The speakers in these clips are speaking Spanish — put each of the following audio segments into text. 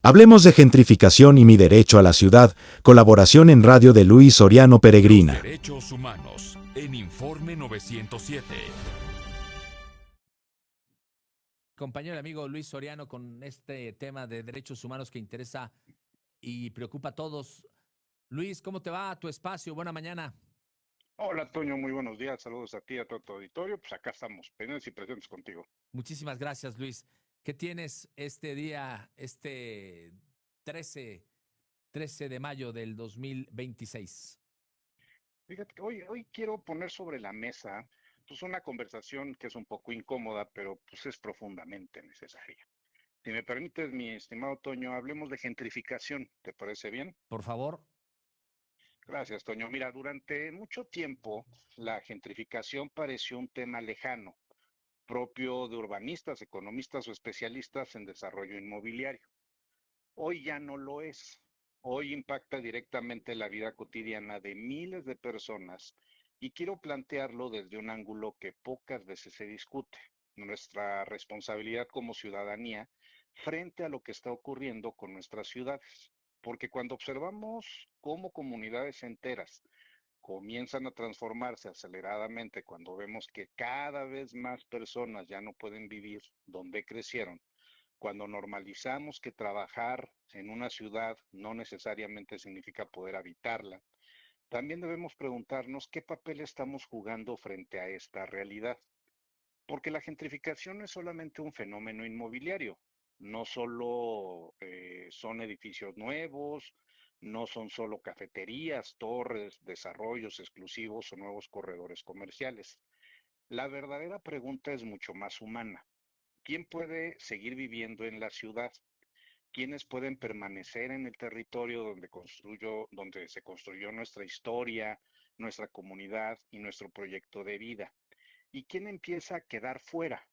Hablemos de gentrificación y mi derecho a la ciudad, colaboración en radio de Luis Soriano Los Peregrina. derechos humanos en Informe 907. Compañero y amigo Luis Soriano con este tema de derechos humanos que interesa y preocupa a todos. Luis, ¿cómo te va? Tu espacio, buena mañana. Hola Toño, muy buenos días, saludos a ti y a todo tu auditorio, pues acá estamos, pendientes y presentes contigo. Muchísimas gracias, Luis. ¿Qué tienes este día, este 13, 13 de mayo del 2026? Fíjate que hoy quiero poner sobre la mesa pues una conversación que es un poco incómoda, pero pues es profundamente necesaria. Si me permites, mi estimado Toño, hablemos de gentrificación, ¿te parece bien? Por favor. Gracias, Toño. Mira, durante mucho tiempo la gentrificación pareció un tema lejano, propio de urbanistas, economistas o especialistas en desarrollo inmobiliario. Hoy ya no lo es. Hoy impacta directamente la vida cotidiana de miles de personas y quiero plantearlo desde un ángulo que pocas veces se discute, nuestra responsabilidad como ciudadanía frente a lo que está ocurriendo con nuestras ciudades. Porque cuando observamos cómo comunidades enteras comienzan a transformarse aceleradamente, cuando vemos que cada vez más personas ya no pueden vivir donde crecieron, cuando normalizamos que trabajar en una ciudad no necesariamente significa poder habitarla, también debemos preguntarnos qué papel estamos jugando frente a esta realidad. Porque la gentrificación no es solamente un fenómeno inmobiliario, no solo son edificios nuevos, no son solo cafeterías, torres, desarrollos exclusivos o nuevos corredores comerciales. La verdadera pregunta es mucho más humana. ¿Quién puede seguir viviendo en la ciudad? ¿Quiénes pueden permanecer en el territorio donde se construyó nuestra historia, nuestra comunidad y nuestro proyecto de vida? ¿Y quién empieza a quedar fuera?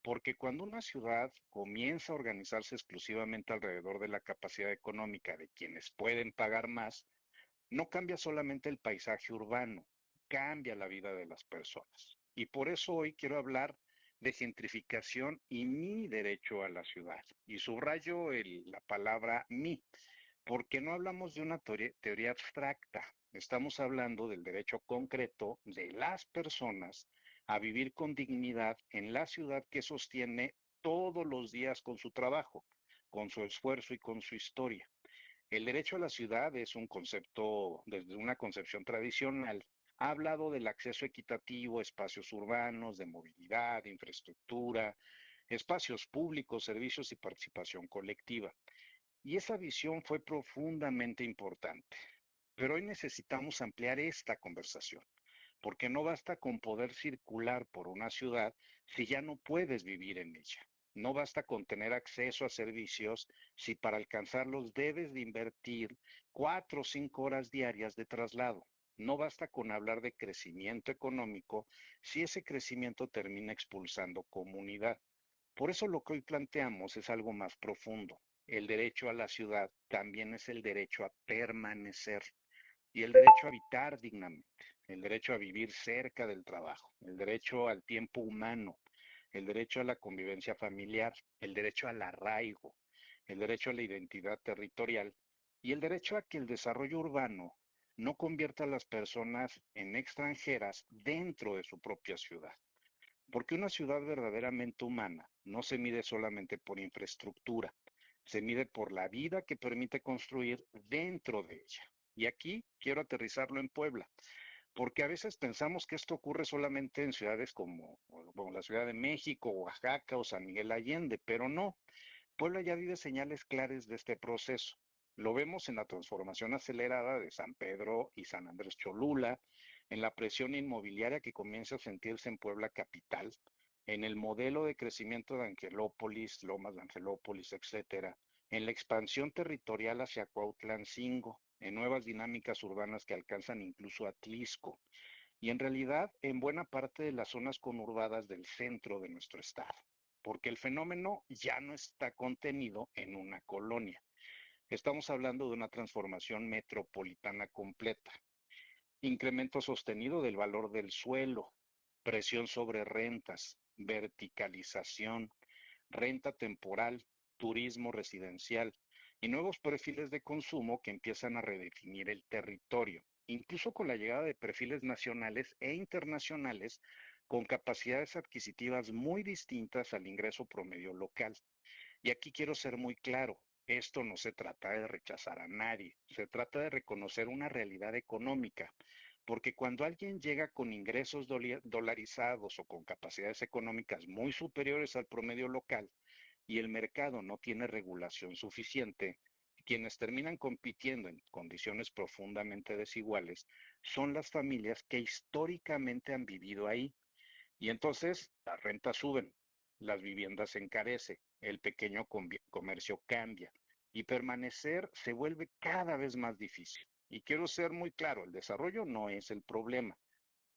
Porque cuando una ciudad comienza a organizarse exclusivamente alrededor de la capacidad económica de quienes pueden pagar más, no cambia solamente el paisaje urbano, cambia la vida de las personas. Y por eso hoy quiero hablar de gentrificación y mi derecho a la ciudad. Y subrayo la palabra mi, porque no hablamos de una teoría abstracta, estamos hablando del derecho concreto de las personas a vivir con dignidad en la ciudad que sostiene todos los días con su trabajo, con su esfuerzo y con su historia. El derecho a la ciudad es un concepto desde una concepción tradicional. Ha hablado del acceso equitativo a espacios urbanos, de movilidad, de infraestructura, espacios públicos, servicios y participación colectiva. Y esa visión fue profundamente importante. Pero hoy necesitamos ampliar esta conversación, porque no basta con poder circular por una ciudad si ya no puedes vivir en ella. No basta con tener acceso a servicios si para alcanzarlos debes de invertir 4 o 5 horas diarias de traslado. No basta con hablar de crecimiento económico si ese crecimiento termina expulsando comunidad. Por eso lo que hoy planteamos es algo más profundo. El derecho a la ciudad también es el derecho a permanecer y el derecho a habitar dignamente, el derecho a vivir cerca del trabajo, el derecho al tiempo humano, el derecho a la convivencia familiar, el derecho al arraigo, el derecho a la identidad territorial y el derecho a que el desarrollo urbano no convierta a las personas en extranjeras dentro de su propia ciudad. Porque una ciudad verdaderamente humana no se mide solamente por infraestructura, se mide por la vida que permite construir dentro de ella. Y aquí quiero aterrizarlo en Puebla, porque a veces pensamos que esto ocurre solamente en ciudades como la Ciudad de México, Oaxaca o San Miguel Allende, pero no. Puebla ya vive señales claras de este proceso. Lo vemos en la transformación acelerada de San Pedro y San Andrés Cholula, en la presión inmobiliaria que comienza a sentirse en Puebla capital, en el modelo de crecimiento de Angelópolis, Lomas de Angelópolis, etcétera, en la expansión territorial hacia Cuautlancingo, en nuevas dinámicas urbanas que alcanzan incluso a Tlisco, y en realidad en buena parte de las zonas conurbadas del centro de nuestro estado, porque el fenómeno ya no está contenido en una colonia. Estamos hablando de una transformación metropolitana completa, incremento sostenido del valor del suelo, presión sobre rentas, verticalización, renta temporal, turismo residencial y nuevos perfiles de consumo que empiezan a redefinir el territorio, incluso con la llegada de perfiles nacionales e internacionales con capacidades adquisitivas muy distintas al ingreso promedio local. Y aquí quiero ser muy claro, esto no se trata de rechazar a nadie, se trata de reconocer una realidad económica, porque cuando alguien llega con ingresos dolarizados o con capacidades económicas muy superiores al promedio local y el mercado no tiene regulación suficiente, quienes terminan compitiendo en condiciones profundamente desiguales son las familias que históricamente han vivido ahí y entonces las rentas suben, las viviendas se encarecen, el pequeño comercio cambia y permanecer se vuelve cada vez más difícil. Y quiero ser muy claro, el desarrollo no es el problema.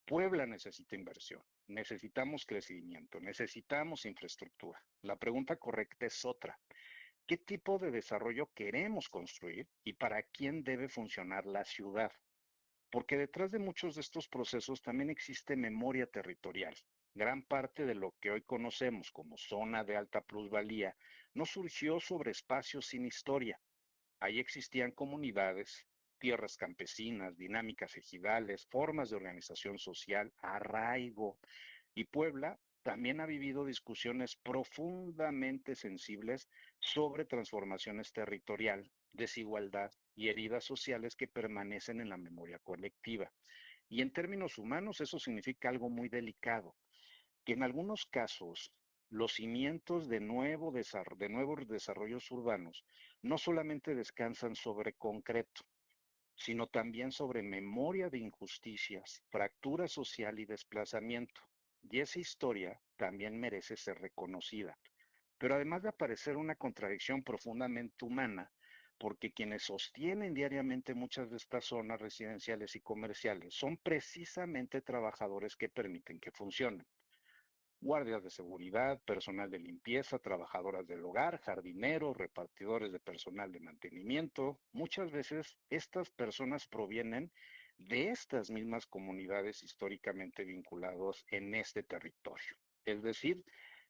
Puebla necesita inversión, necesitamos crecimiento, necesitamos infraestructura. La pregunta correcta es otra. ¿Qué tipo de desarrollo queremos construir y para quién debe funcionar la ciudad? Porque detrás de muchos de estos procesos también existe memoria territorial. Gran parte de lo que hoy conocemos como zona de alta plusvalía no surgió sobre espacios sin historia. Ahí existían comunidades, tierras campesinas, dinámicas ejidales, formas de organización social, arraigo. Y Puebla también ha vivido discusiones profundamente sensibles sobre transformaciones territorial, desigualdad y heridas sociales que permanecen en la memoria colectiva. Y en términos humanos eso significa algo muy delicado, que en algunos casos los cimientos de nuevos desarrollos urbanos no solamente descansan sobre concreto, sino también sobre memoria de injusticias, fractura social y desplazamiento. Y esa historia también merece ser reconocida. Pero además de aparecer una contradicción profundamente humana, porque quienes sostienen diariamente muchas de estas zonas residenciales y comerciales son precisamente trabajadores que permiten que funcionen guardias de seguridad, personal de limpieza, trabajadoras del hogar, jardineros, repartidores de personal de mantenimiento. Muchas veces estas personas provienen de estas mismas comunidades históricamente vinculados en este territorio. Es decir,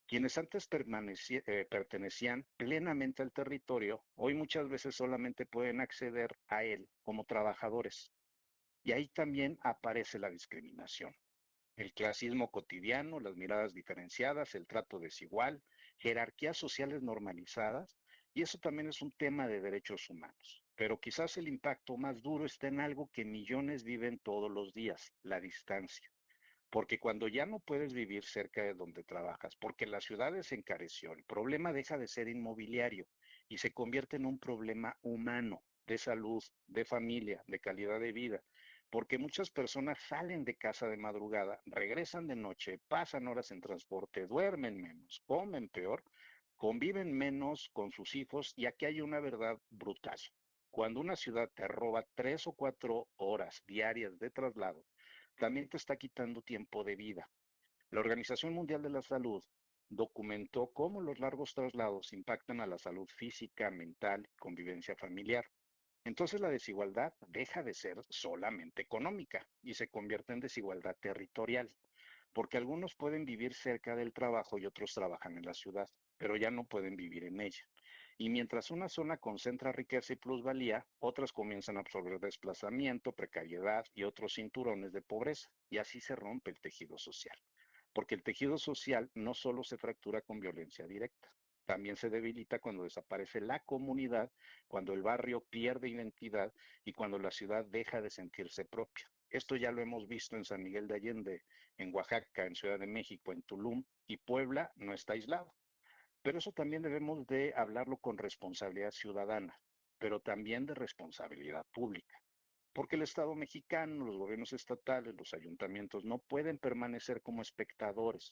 quienes antes pertenecían plenamente al territorio, hoy muchas veces solamente pueden acceder a él como trabajadores. Y ahí también aparece la discriminación. El clasismo cotidiano, las miradas diferenciadas, el trato desigual, jerarquías sociales normalizadas, y eso también es un tema de derechos humanos. Pero quizás el impacto más duro está en algo que millones viven todos los días, la distancia. Porque cuando ya no puedes vivir cerca de donde trabajas, porque la ciudad se encareció, el problema deja de ser inmobiliario y se convierte en un problema humano, de salud, de familia, de calidad de vida. Porque muchas personas salen de casa de madrugada, regresan de noche, pasan horas en transporte, duermen menos, comen peor, conviven menos con sus hijos y aquí hay una verdad brutal. Cuando una ciudad te roba 3 o 4 horas diarias de traslado, también te está quitando tiempo de vida. La Organización Mundial de la Salud documentó cómo los largos traslados impactan a la salud física, mental y convivencia familiar. Entonces la desigualdad deja de ser solamente económica y se convierte en desigualdad territorial, porque algunos pueden vivir cerca del trabajo y otros trabajan en la ciudad, pero ya no pueden vivir en ella. Y mientras una zona concentra riqueza y plusvalía, otras comienzan a absorber desplazamiento, precariedad y otros cinturones de pobreza, y así se rompe el tejido social. Porque el tejido social no solo se fractura con violencia directa, también se debilita cuando desaparece la comunidad, cuando el barrio pierde identidad y cuando la ciudad deja de sentirse propia. Esto ya lo hemos visto en San Miguel de Allende, en Oaxaca, en Ciudad de México, en Tulum, y Puebla no está aislado. Pero eso también debemos de hablarlo con responsabilidad ciudadana, pero también de responsabilidad pública. Porque el Estado mexicano, los gobiernos estatales, los ayuntamientos no pueden permanecer como espectadores.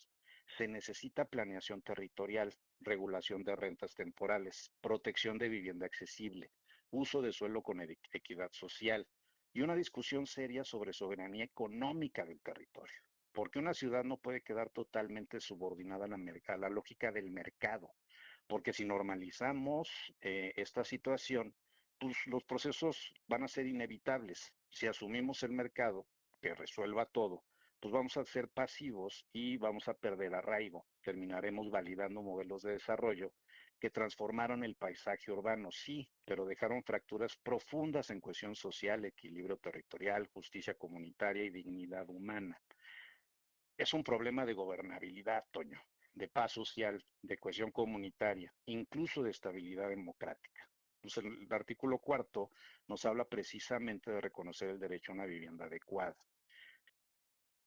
Se necesita planeación territorial, regulación de rentas temporales, protección de vivienda accesible, uso de suelo con equidad social y una discusión seria sobre soberanía económica del territorio. Porque una ciudad no puede quedar totalmente subordinada a la lógica del mercado. Porque si normalizamos esta situación, pues los procesos van a ser inevitables. Si asumimos el mercado que resuelva todo, pues vamos a ser pasivos y vamos a perder arraigo. Terminaremos validando modelos de desarrollo que transformaron el paisaje urbano, sí, pero dejaron fracturas profundas en cohesión social, equilibrio territorial, justicia comunitaria y dignidad humana. Es un problema de gobernabilidad, Toño, de paz social, de cohesión comunitaria, incluso de estabilidad democrática. Pues el artículo cuarto nos habla precisamente de reconocer el derecho a una vivienda adecuada.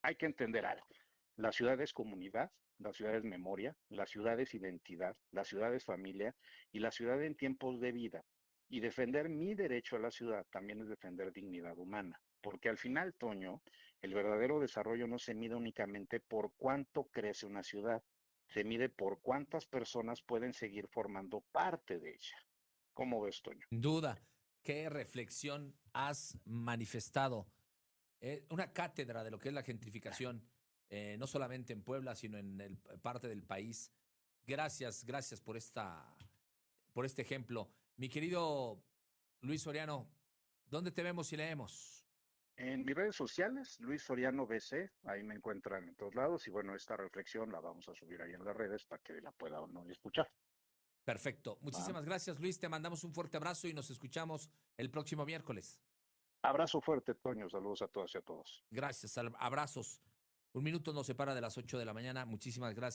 Hay que entender algo. La ciudad es comunidad, la ciudad es memoria, la ciudad es identidad, la ciudad es familia y la ciudad en tiempos de vida. Y defender mi derecho a la ciudad también es defender dignidad humana. Porque al final, Toño, el verdadero desarrollo no se mide únicamente por cuánto crece una ciudad, se mide por cuántas personas pueden seguir formando parte de ella. ¿Cómo ves, Toño? Sin duda, qué reflexión has manifestado. Una cátedra de lo que es la gentrificación, no solamente en Puebla, sino en parte del país. Gracias, gracias por este ejemplo. Mi querido Luis Soriano, ¿dónde te vemos y leemos? En mis redes sociales, Luis Soriano BC, ahí me encuentran en todos lados y bueno, esta reflexión la vamos a subir ahí en las redes para que la pueda uno escuchar. Perfecto. ¿Va? Muchísimas gracias, Luis. Te mandamos un fuerte abrazo y nos escuchamos el próximo miércoles. Abrazo fuerte, Toño. Saludos a todas y a todos. Gracias, abrazos. Un minuto nos separa de las 8 de la mañana. Muchísimas gracias.